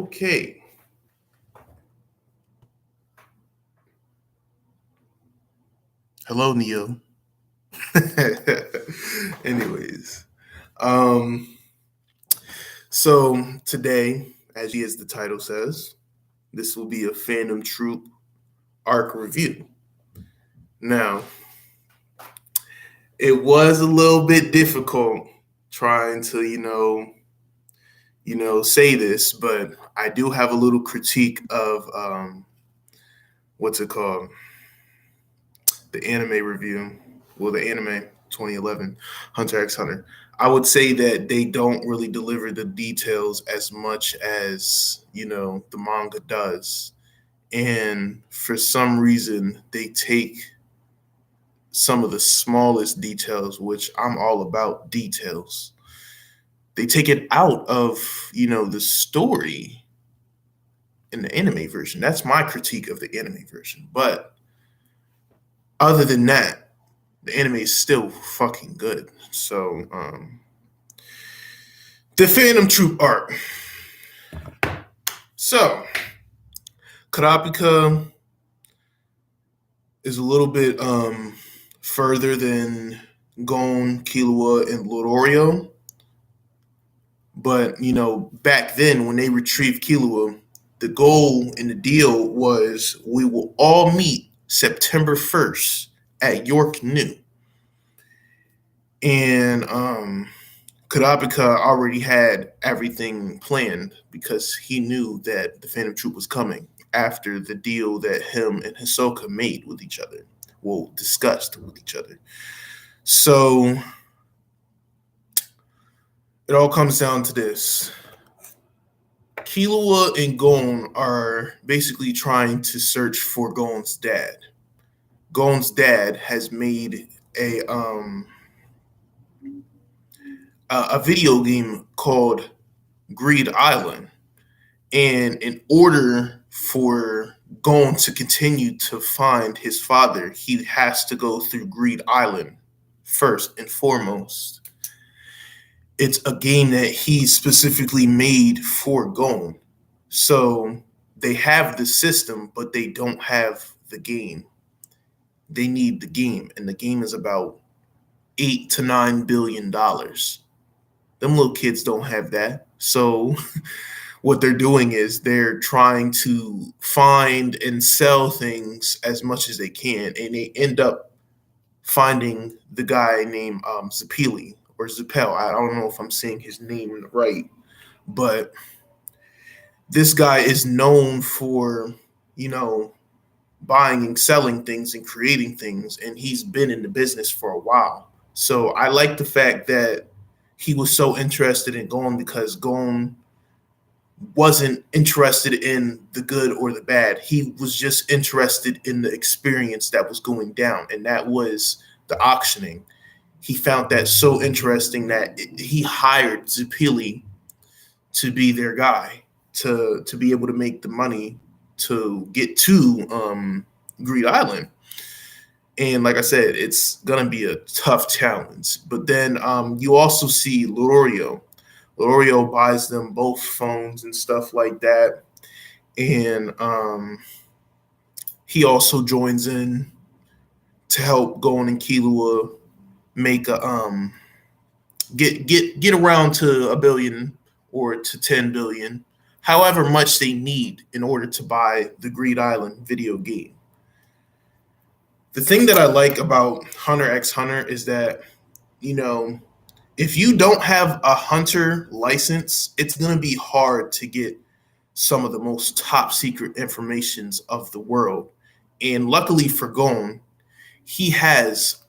Okay. Hello, Neo. Anyways, um, so today, as the title says, this will be a Phantom Troop arc review. Now, it was a little bit difficult trying to, say this, but I do have a little critique of what's it called? The anime review. Well, the anime 2011 Hunter X Hunter. I would say that they don't really deliver the details as much as the manga does, and for some reason they take some of the smallest details, which I'm all about details. They take it out of the story in the anime version. That's my critique of the anime version. But other than that, the anime is still fucking good. So, the Phantom Troop arc. So, Karapika is a little bit further than Gon, Killua, and Lodorio. But, back then when they retrieved Killua, the goal and the deal was we will all meet September 1st at York New. And Karapika already had everything planned because he knew that the Phantom Troop was coming after the deal that him and Hisoka made with each other. Well, discussed with each other. So it all comes down to this. Killua and Gon are basically trying to search for Gon's dad. Gon's dad has made a video game called Greed Island. And in order for Gon to continue to find his father, he has to go through Greed Island first and foremost. It's a game that he specifically made for Gon. So they have the system, but they don't have the game. They need the game, and the game is about $8 to $9 billion. Them little kids don't have that. So what they're doing is they're trying to find and sell things as much as they can, and they end up finding the guy named Zapili or Zappel. I don't know if I'm saying his name right, but this guy is known for, buying and selling things and creating things, and he's been in the business for a while. So I like the fact that he was so interested in Gon because Gon wasn't interested in the good or the bad. He was just interested in the experience that was going down, and that was the auctioning. He found that so interesting that he hired Zapili to be their guy to be able to make the money to get to Greed Island. And like I said, it's going to be a tough challenge. But then you also see Lodorio. Lodorio buys them both phones and stuff like that. And he also joins in to help Gon and Killua make a get around to $1 billion or to 10 billion, however much they need in order to buy the Greed Island video game. The thing that I like about Hunter x Hunter is that, if you don't have a Hunter license, it's going to be hard to get some of the most top secret informations of the world. And luckily for Gon, he has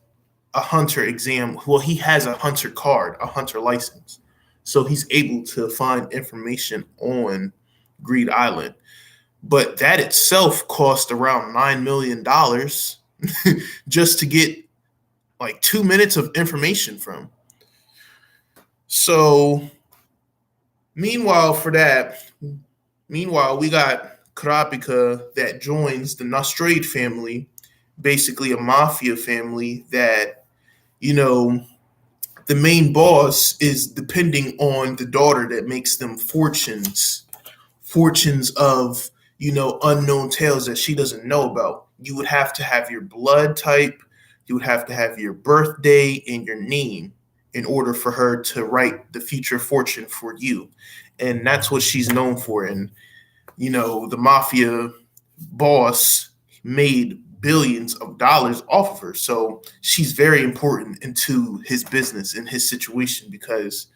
a Hunter exam. Well, he has a Hunter card, a Hunter license. So he's able to find information on Greed Island. But that itself cost around $9 million just to get like 2 minutes of information from. So meanwhile, we got Karapika that joins the Nostrade family, basically a mafia family that, the main boss is depending on the daughter that makes them fortunes fortunes of, unknown tales that she doesn't know about. You would have to have your blood type, you would have to have your birthday and your name in order for her to write the future fortune for you. And that's what she's known for. And, the mafia boss made billions of dollars off of her. So she's very important into his business and his situation because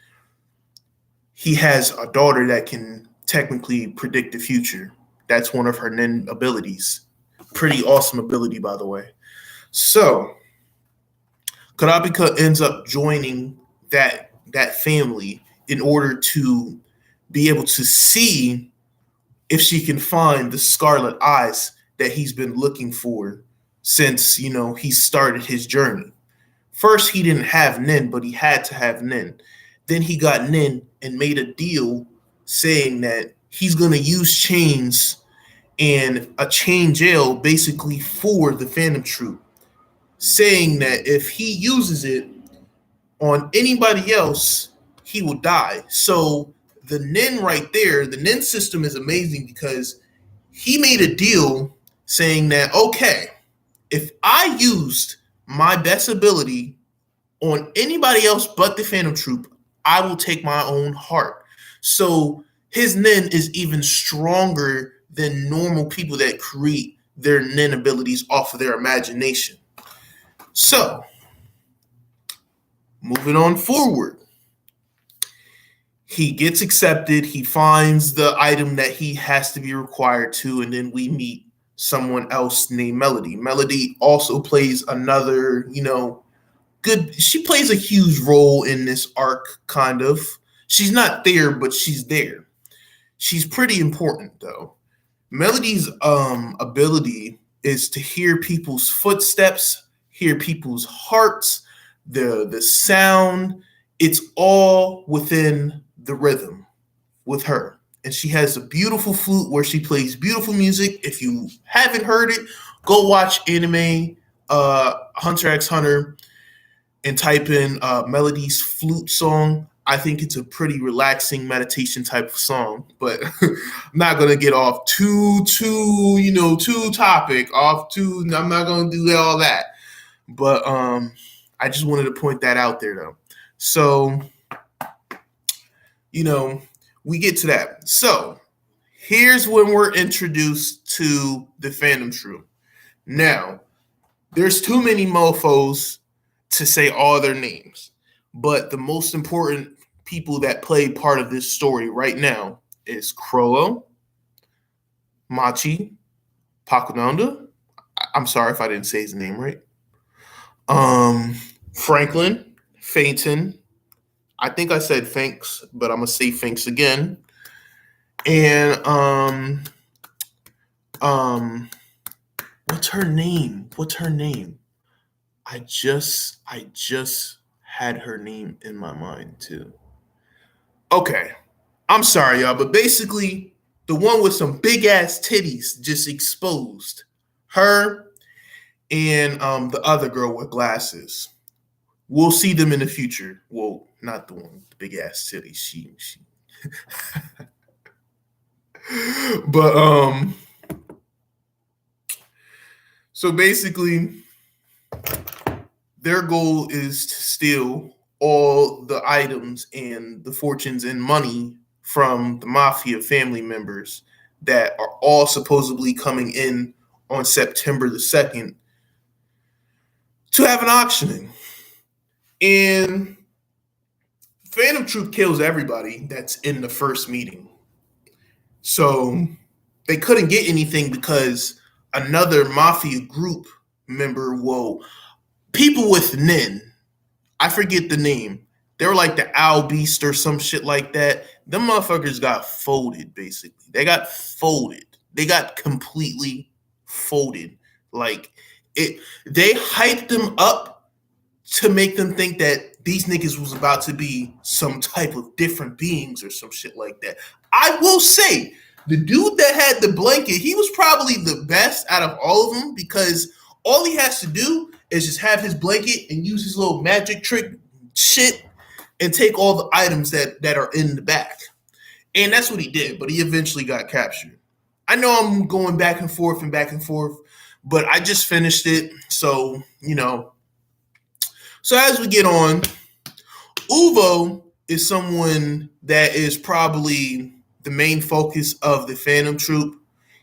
he has a daughter that can technically predict the future. That's one of her nin abilities. Pretty awesome ability, by the way. So Karabika ends up joining that family in order to be able to see if she can find the scarlet eyes that he's been looking for since, he started his journey. First, he didn't have Nin, but he had to have Nin. Then he got Nin and made a deal saying that he's going to use chains and a chain jail basically for the Phantom Troupe, saying that if he uses it on anybody else, he will die. So the Nin right there, the Nin system is amazing because he made a deal saying that, okay, if I used my best ability on anybody else but the Phantom Troupe, I will take my own heart. So his Nin is even stronger than normal people that create their Nin abilities off of their imagination. So, moving on forward. He gets accepted. He finds the item that he has to be required to, and then we meet someone else named Melody. Melody also plays another, good. She plays a huge role in this arc, kind of. She's not there, but she's there. She's pretty important, though. Melody's ability is to hear people's footsteps, hear people's hearts, the sound. It's all within the rhythm with her. And she has a beautiful flute where she plays beautiful music. If you haven't heard it, go watch anime Hunter X Hunter and type in Melody's flute song. I think it's a pretty relaxing meditation type of song, but I'm not gonna get off too topic. I'm not gonna do all that. But I just wanted to point that out there though. So, we get to that. So here's when we're introduced to the Phantom Troupe. Now, there's too many mofos to say all their names, but the most important people that play part of this story right now is Crollo, Machi, Pakunanda. I'm sorry if I didn't say his name right. Franklin, Phaeton. I think I said Finks, but I'm gonna say Finks again. And what's her name? I just had her name in my mind too. Okay. I'm sorry, y'all, but basically the one with some big ass titties just exposed. Her and the other girl with glasses. We'll see them in the future. Well, not the one with the big ass titties. She. But so basically their goal is to steal all the items and the fortunes and money from the mafia family members that are all supposedly coming in on September the 2nd to have an auctioning. And Phantom Troupe kills everybody that's in the first meeting. So they couldn't get anything because another mafia group member, people with Nin, I forget the name. They were like the Owl Beast or some shit like that. Them motherfuckers got folded, basically. They got folded. They got completely folded. Like, they hyped them up to make them think that these niggas was about to be some type of different beings or some shit like that. I will say, the dude that had the blanket, he was probably the best out of all of them because all he has to do is just have his blanket and use his little magic trick shit and take all the items that are in the back. And that's what he did, but he eventually got captured. I know I'm going back and forth, but I just finished it. So, so as we get on, Uvo is someone that is probably the main focus of the Phantom Troupe.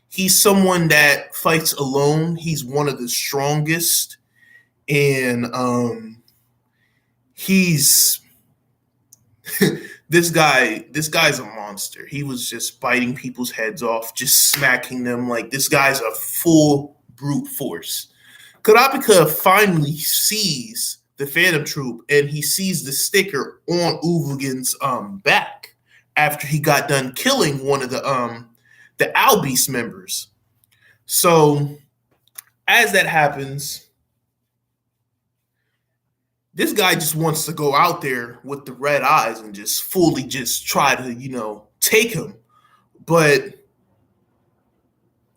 He's someone that fights alone. He's one of the strongest, and he's this guy's a monster. He was just biting people's heads off, just smacking them. Like, this guy's a full brute force. Kurapika finally sees the Phantom Troupe, and he sees the sticker on Uvugen's back after he got done killing one of the Albeast members. So as that happens, this guy just wants to go out there with the red eyes and just fully just try to, take him. But,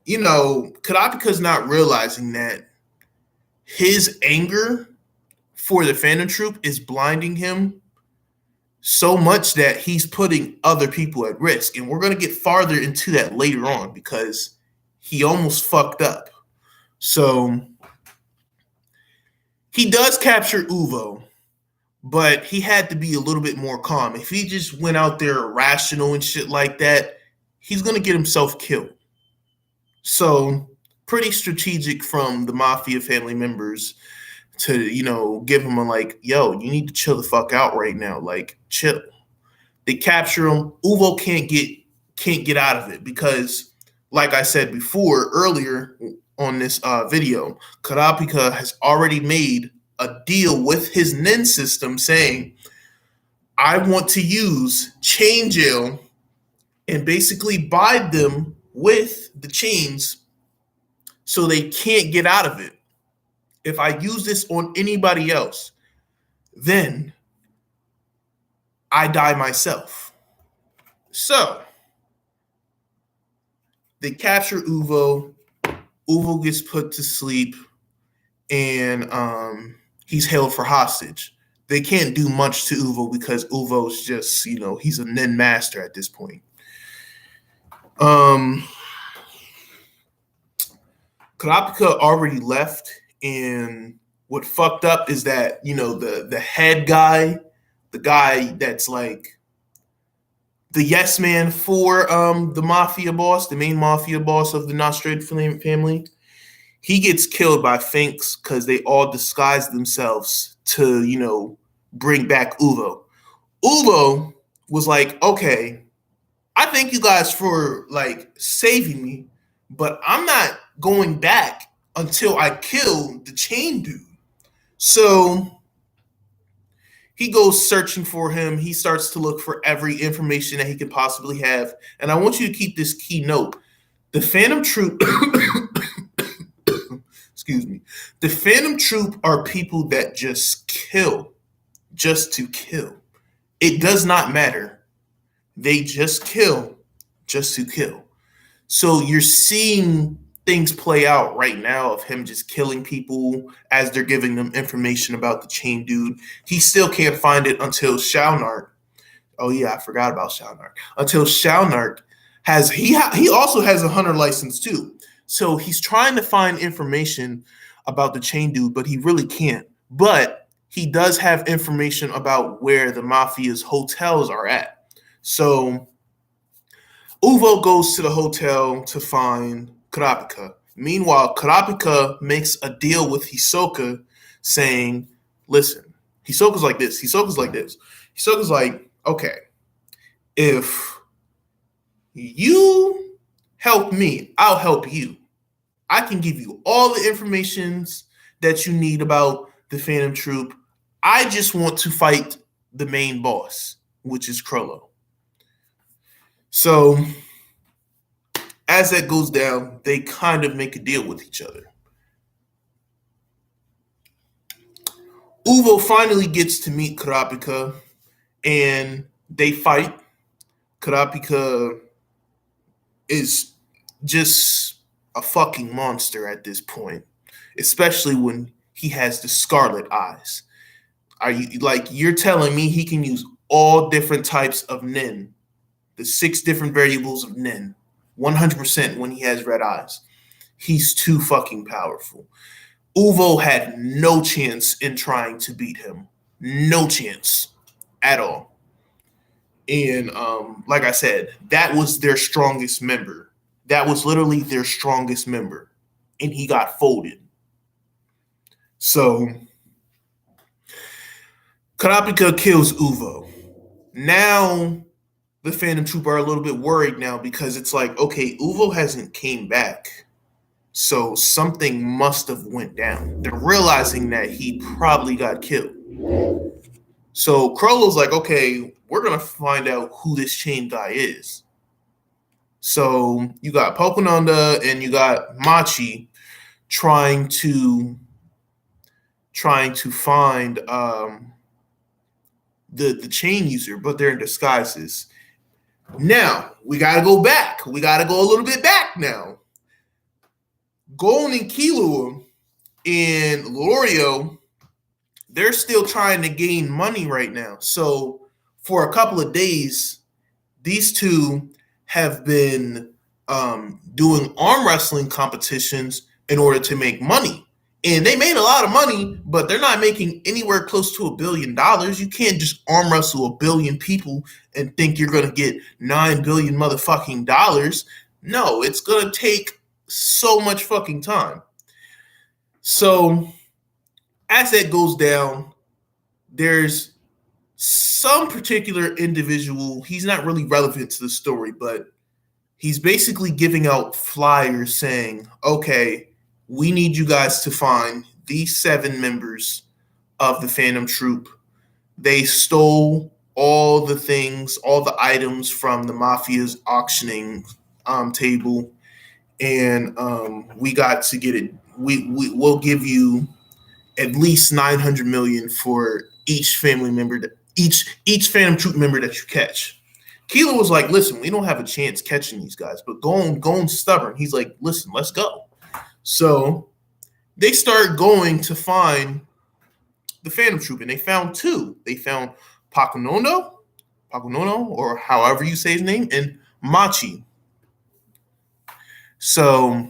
Kurapika's not realizing that his anger for the Phantom Troupe is blinding him so much that he's putting other people at risk. And we're going to get farther into that later on because he almost fucked up. So he does capture Uvo, but he had to be a little bit more calm. If he just went out there irrational and shit like that, he's going to get himself killed. So pretty strategic from the Mafia family members to, give him yo, you need to chill the fuck out right now. Like, chill. They capture him. Uvo can't get out of it because, like I said before, earlier on this video, Kurapika has already made a deal with his nin system saying, I want to use chain jail and basically bind them with the chains so they can't get out of it. If I use this on anybody else, then I die myself. So they capture Uvo. Uvo gets put to sleep, and he's held for hostage. They can't do much to Uvo because Uvo's just, he's a nin master at this point. Kurapika already left, and what fucked up is that, the head guy, the guy that's like the yes man for the mafia boss, the main mafia boss of the Nostrad family, he gets killed by Finks because they all disguise themselves to, bring back Uvo. Uvo was like, okay, I thank you guys for saving me, but I'm not going back until I kill the chain dude. So he goes searching for him. He starts to look for every information that he could possibly have. And I want you to keep this key note. The Phantom Troupe, excuse me, the Phantom Troupe are people that just kill, just to kill. It does not matter. They just kill, just to kill. So you're seeing things play out right now of him just killing people as they're giving them information about the chain dude. He still can't find it until Shaunark. Oh yeah, I forgot about Shaunark. Until Shaunark he also has a hunter license too. So he's trying to find information about the chain dude, but he really can't. But he does have information about where the mafia's hotels are at. So Uvo goes to the hotel to find Kurapika. Meanwhile, Kurapika makes a deal with Hisoka saying, listen, Hisoka's like this. Hisoka's like, okay, if you help me, I'll help you. I can give you all the information that you need about the Phantom Troupe. I just want to fight the main boss, which is Krollo. So as that goes down, they kind of make a deal with each other. Uvo finally gets to meet Kurapika, and they fight. Kurapika is just a fucking monster at this point, especially when he has the scarlet eyes. You're telling me he can use all different types of nin the 6 different variables of Nin, 100% when he has red eyes. He's too fucking powerful. Uvo had no chance in trying to beat him. No chance at all. And like I said, that was their strongest member. That was literally their strongest member. And he got folded. So Kurapika kills Uvo. Now the Phantom Troupe are a little bit worried now because it's like, okay, Uvo hasn't came back. So something must have went down. They're realizing that he probably got killed. So Crollo's like, okay, we're going to find out who this chain guy is. So you got Pokononda and you got Machi trying to find the chain user, but they're in disguises. Now, we got to go back. We got to go a little bit back now. Gon and Killua and Lorio, they're still trying to gain money right now. So for a couple of days, these two have been doing arm wrestling competitions in order to make money. And they made a lot of money, but they're not making anywhere close to $1 billion. You can't just arm wrestle 1 billion people and think you're going to get $9 billion motherfucking dollars. No, it's going to take so much fucking time. So as that goes down, there's some particular individual. He's not really relevant to the story, but he's basically giving out flyers saying, okay, we need you guys to find these 7 members of the Phantom Troupe. They stole all the things, all the items from the Mafia's auctioning table, and we got to get it. We'll give you at least 900 million for each family member, each Phantom Troupe member that you catch. Killua was like, listen, we don't have a chance catching these guys, but Gon's stubborn. He's like, listen, let's go. So they start going to find the Phantom Troupe, and they found 2. They found Pakunono, or however you say his name, and Machi. So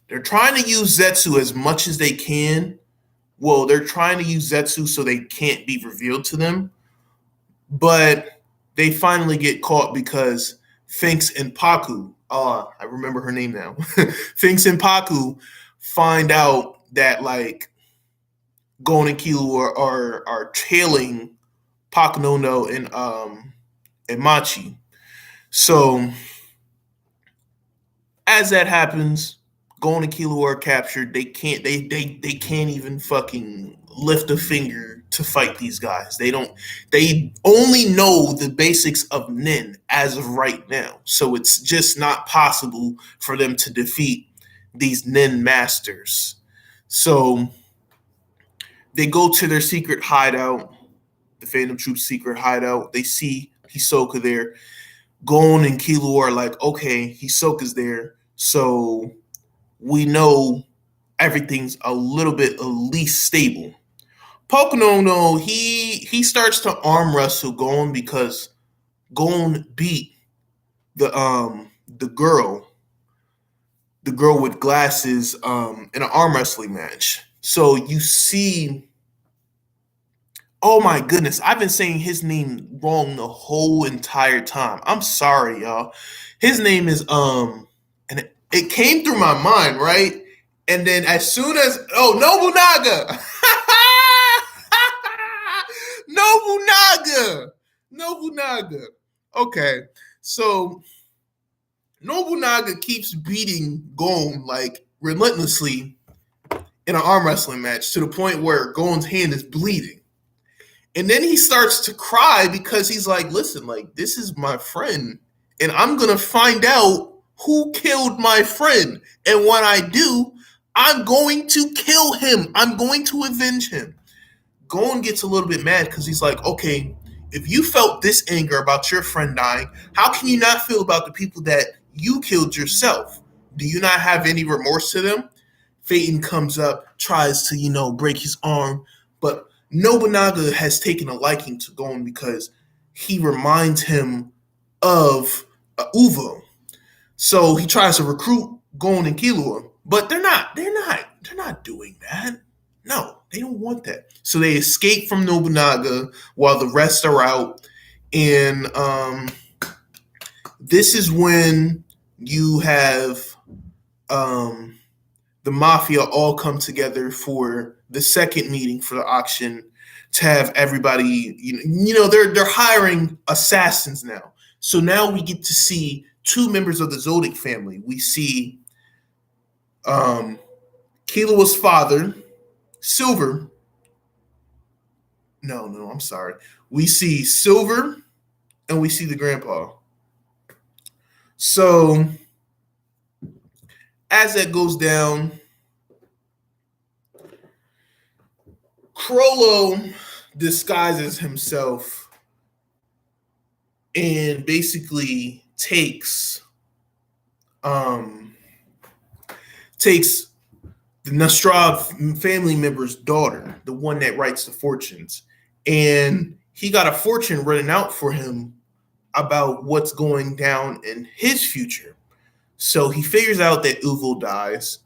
they're trying to use Zetsu as much as they can. Well, they're trying to use Zetsu so they can't be revealed to them. But they finally get caught because Finks and Paku, I remember her name now. Finks and Paku find out that like Gon and Killua are tailing Pakunono and Machi. So as that happens, Gon and Killua are captured. They can't even fucking lift a finger to fight these guys. They only know the basics of Nin as of right now. So it's just not possible for them to defeat these Nin masters. So they go to their secret hideout, the Phantom Troupe's secret hideout. They see Hisoka there. Gon and Killua are like, okay, Hisoka's there. So we know everything's a little bit at least stable. Pocono, he starts to arm wrestle Gon because Gon beat the girl with glasses in an arm wrestling match. So you see, oh my goodness, I've been saying his name wrong the whole entire time. I'm sorry, y'all. His name is and it came through my mind, right? And then as soon as Nobunaga. Nobunaga. Okay. So Nobunaga keeps beating Gon like relentlessly in an arm wrestling match to the point where Gon's hand is bleeding. And then he starts to cry because he's like, listen, like, this is my friend, and I'm going to find out who killed my friend. And when I do, I'm going to kill him. I'm going to avenge him. Gon gets a little bit mad because he's like, okay, if you felt this anger about your friend dying, how can you not feel about the people that you killed yourself? Do you not have any remorse to them? Phaeton comes up, tries to, break his arm, but Nobunaga has taken a liking to Gon because he reminds him of Uvo. So he tries to recruit Gon and Killua, but they're not doing that. No, they don't want that. So they escape from Nobunaga while the rest are out. And this is when you have the mafia all come together for the second meeting for the auction to have everybody, they're hiring assassins now. So now we get to see two members of the Zodiac family. We see Killua's father, Silver. No, I'm sorry. We see Silver and we see the grandpa. So as that goes down, Crollo disguises himself and basically takes the Nostrad family member's daughter, the one that writes the fortunes, and he got a fortune written out for him about what's going down in his future. So he figures out that Uvo dies.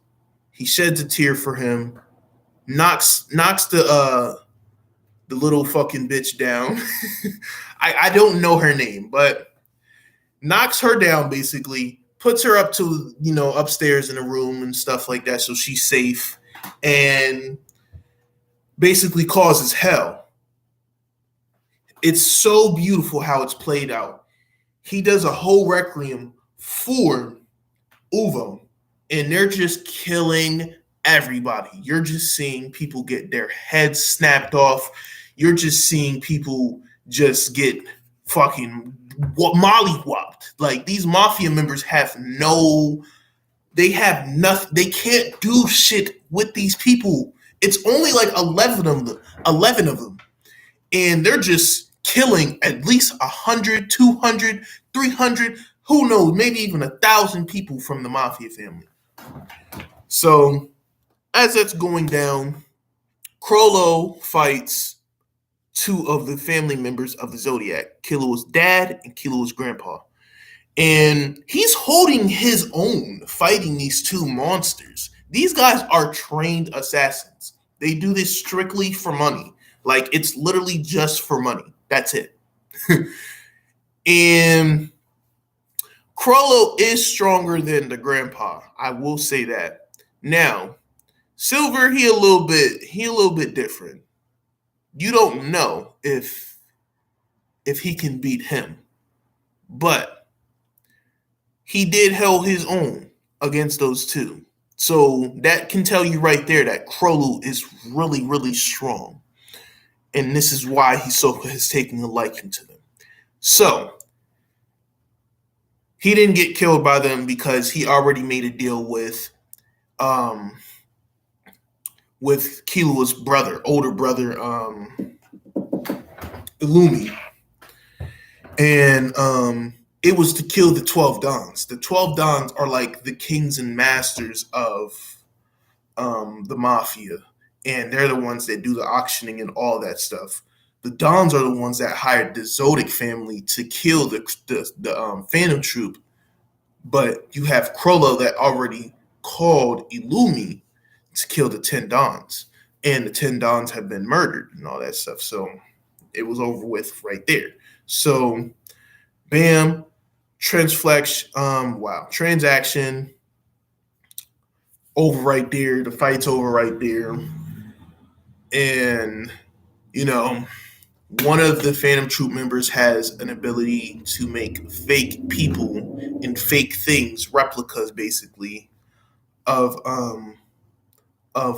He sheds a tear for him, knocks the little fucking bitch down. I don't know her name, but knocks her down basically, puts her up to, upstairs in a room and stuff like that so she's safe, and basically causes hell. It's so beautiful how it's played out. He does a whole requiem for Uvo, and they're just killing everybody. You're just seeing people get their heads snapped off. You're just seeing people just get fucking mollywopped. Like, these mafia members have nothing. They can't do shit with these people. It's only like 11 of them. And they're just killing at least 100, 200, 300, who knows, maybe even 1,000 people from the mafia family. So as that's going down, Crollo fights two of the family members of the Zodiac, Killua's dad and Killua's grandpa. And he's holding his own fighting these two monsters. These guys are trained assassins. They do this strictly for money. Like, it's literally just for money. That's it. And Crollo is stronger than the grandpa. I will say that. Now, Silver, he a little bit different. You don't know if he can beat him, but he did hold his own against those two. So that can tell you right there that Crollo is really, really strong. And this is why Hisoka is taking a liking to them. So he didn't get killed by them because he already made a deal with Killua's brother, older brother, Illumi. And it was to kill the 12 Dons. The 12 Dons are like the kings and masters of the mafia. And they're the ones that do the auctioning and all that stuff. The Dons are the ones that hired the Zodiac family to kill the Phantom Troupe. But you have Crollo that already called Illumi to kill the 10 Dons. And the 10 Dons have been murdered and all that stuff. So it was over with right there. So, bam, transaction over right there. The fight's over right there. And, one of the Phantom Troupe members has an ability to make fake people and fake things, replicas basically, of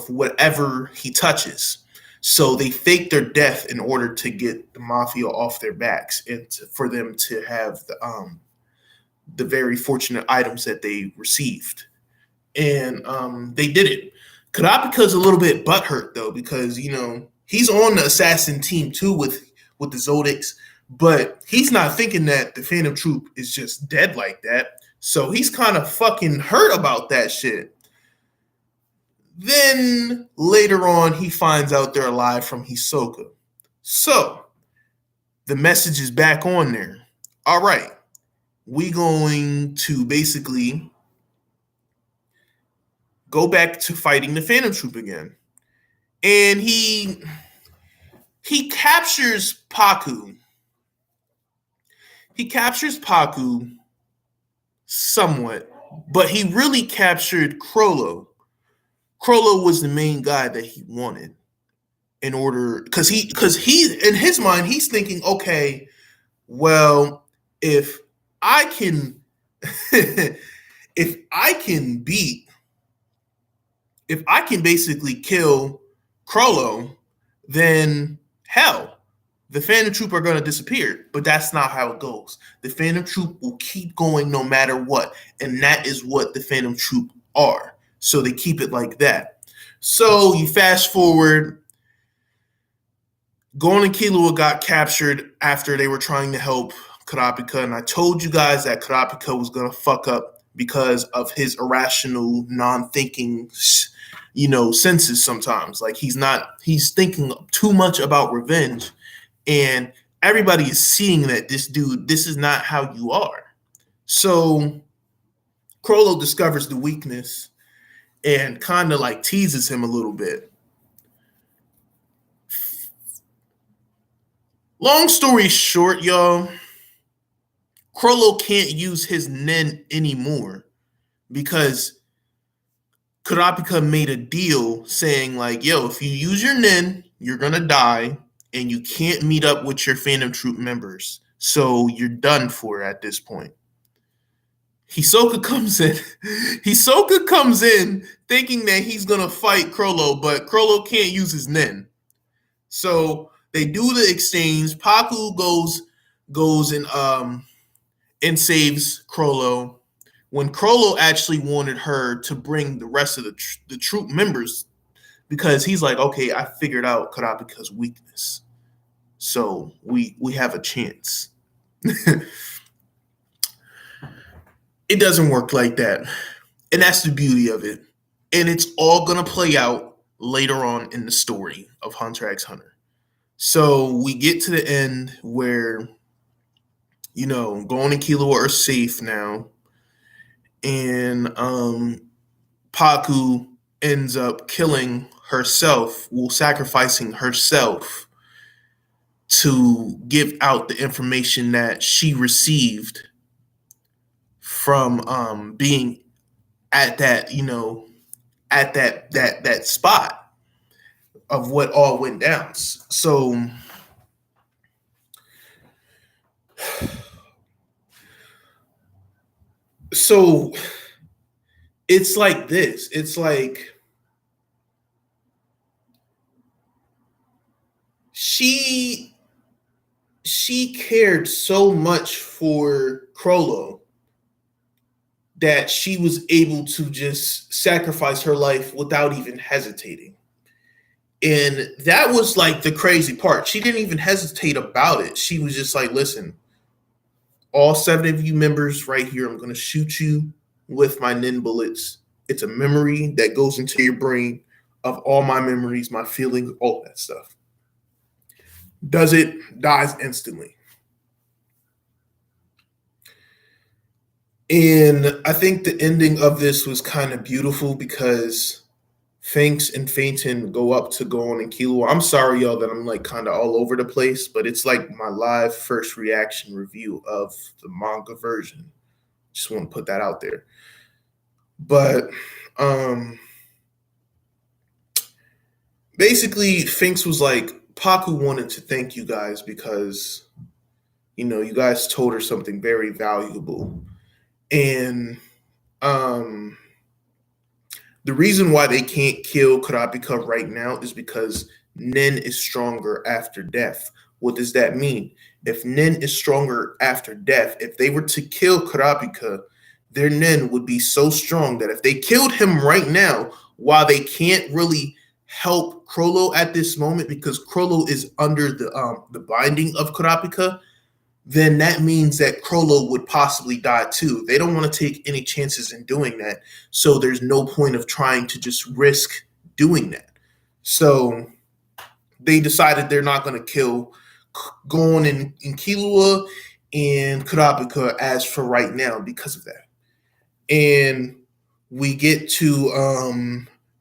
whatever he touches. So they fake their death in order to get the mafia off their backs and for them to have the very fortunate items that they received. And they did it. Kurapika's a little bit butthurt though, because he's on the assassin team too with the Zodiacs, but he's not thinking that the Phantom Troupe is just dead like that. So he's kind of fucking hurt about that shit. Then later on, he finds out they're alive from Hisoka. So the message is back on there. All right, we going to basically go back to fighting the Phantom Troupe again. And he captures Paku. He captures Paku somewhat, but he really captured Crollo. Crollo was the main guy that he wanted in order because he in his mind he's thinking, okay, well, if I can if I can beat if I can basically kill Crollo, then hell, the Phantom Troop are going to disappear. But that's not how it goes. The Phantom Troop will keep going no matter what. And that is what the Phantom Troop are. So they keep it like that. So you fast forward. Gon and Killua got captured after they were trying to help Kurapika. And I told you guys that Kurapika was going to fuck up because of his irrational, non-thinking, senses sometimes. Like he's thinking too much about revenge. And everybody is seeing that this is not how you are. So Crollo discovers the weakness and kind of like teases him a little bit. Long story short, y'all, Crollo can't use his nen anymore because Kurapika made a deal saying like, yo, if you use your nen, you're going to die and you can't meet up with your Phantom Troop members. So you're done for at this point. Hisoka comes in thinking that he's going to fight Crollo, but Crollo can't use his nen. So they do the exchange. Paku goes and saves Crollo when Crollo actually wanted her to bring the rest of the troop members because he's like, okay, I figured out Kurapika's weakness. So we have a chance. It doesn't work like that. And that's the beauty of it. And it's all going to play out later on in the story of Hunter x Hunter. So we get to the end where, Gon and Killua are safe now. And Paku ends up killing herself, sacrificing herself to give out the information that she received from being at that, at that spot of what all went down. So it's like this. It's like she cared so much for Crollo that she was able to just sacrifice her life without even hesitating. And that was like the crazy part. She didn't even hesitate about it. She was just like, listen, all 7 of you members right here, I'm going to shoot you with my nin bullets. It's a memory that goes into your brain of all my memories, my feelings, all that stuff. Does it, dies instantly. And I think the ending of this was kind of beautiful because Finks and Phaeton go up to Gon and Killua. I'm sorry, y'all, that I'm like kind of all over the place, but it's like my live first reaction review of the manga version. Just want to put that out there. But basically, Finks was like, Paku wanted to thank you guys because, you guys told her something very valuable. And the reason why they can't kill Kurapika right now is because Nen is stronger after death. What does that mean? If Nen is stronger after death, if they were to kill Kurapika, their Nen would be so strong that if they killed him right now, while they can't really help Crollo at this moment because Crollo is under the binding of Kurapika, then that means that Crollo would possibly die too. They don't want to take any chances in doing that. So there's no point of trying to just risk doing that. So they decided they're not going to kill Gon and Killua. and Kurapika as for right now because of that. And we get to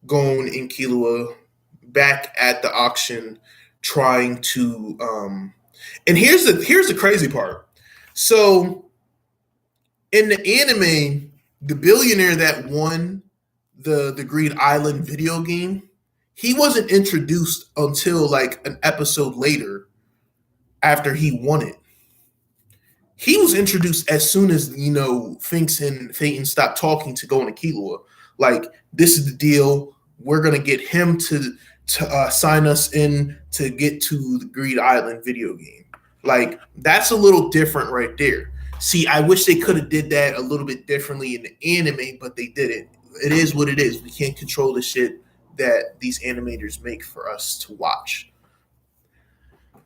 Gon and Killua back at the auction trying to and here's the crazy part. So in the anime, the billionaire that won the Green Island video game, he wasn't introduced until like an episode later after he won it. He was introduced as soon as Finks and Phaeton stopped talking to Gon and Killua. Like, this is the deal. We're gonna get him to sign us in to get to the Green Island video game. Like, that's a little different right there. See, I wish they could have did that a little bit differently in the anime, but they didn't. It is what it is. We can't control the shit that these animators make for us to watch.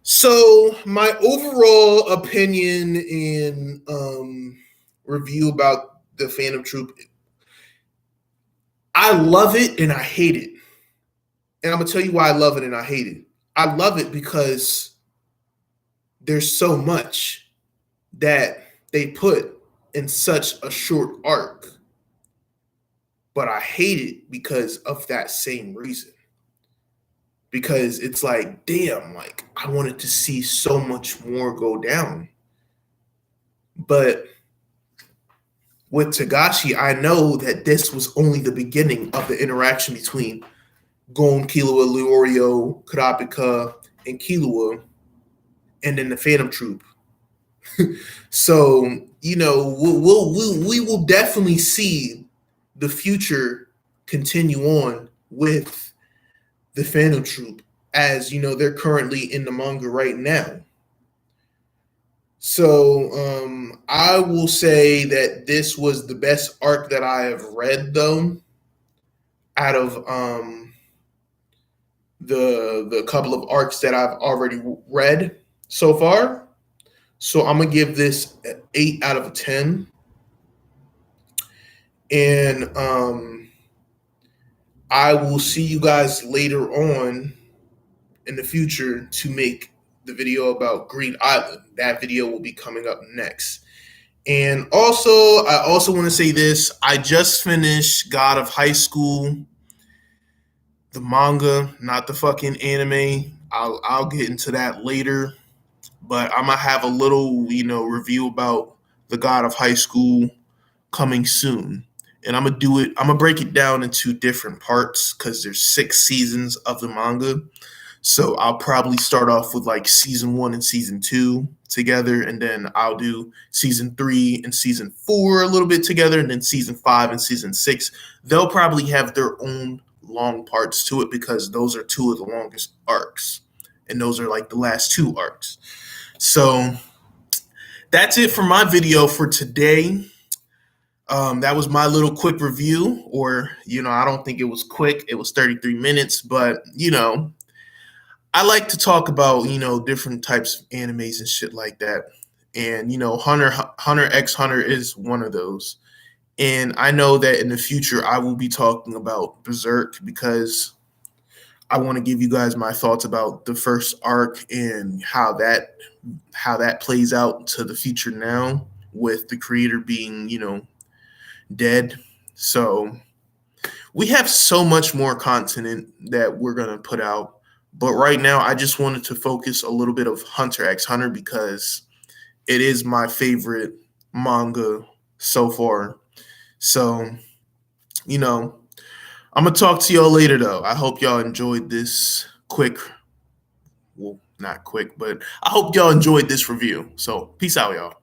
So my overall opinion and review about the Phantom Troupe, I love it and I hate it. And I'm gonna tell you why I love it and I hate it. I love it because there's so much that they put in such a short arc. But I hate it because of that same reason. Because it's like, damn, like I wanted to see so much more go down. But with Togashi, I know that this was only the beginning of the interaction between Gon, Killua, Leorio, Kurapika, and Killua, and then the Phantom Troupe. So, we will definitely see the future continue on with the Phantom Troupe, as they're currently in the manga right now. So I will say that this was the best arc that I have read, though, out of the couple of arcs that I've already read so far. So I'm gonna give this an 8 out of 10. And I will see you guys later on in the future to make the video about Green Island. That video will be coming up next. And also, I also want to say this. I just finished God of High School, the manga, not the fucking anime. I'll get into that later. But I'm going to have a little, review about the God of High School coming soon. And I'm going to do it. I'm going to break it down into different parts because there's 6 seasons of the manga. So I'll probably start off with like season 1 and season 2 together. And then I'll do season 3 and season 4 a little bit together. And then season 5 and season 6. They'll probably have their own long parts to it because those are 2 of the longest arcs. And those are like the last 2 arcs. So that's it for my video for today. That was my little quick review, or, I don't think it was quick. It was 33 minutes, but, I like to talk about, different types of animes and shit like that. And, Hunter X Hunter is one of those. And I know that in the future, I will be talking about Berserk because I want to give you guys my thoughts about the first arc and how that plays out to the future now with the creator being, dead. So we have so much more content that we're going to put out. But right now, I just wanted to focus a little bit of Hunter x Hunter because it is my favorite manga so far. So, I'm going to talk to y'all later, though. I hope y'all enjoyed this not quick, but I hope y'all enjoyed this review. So, peace out, y'all.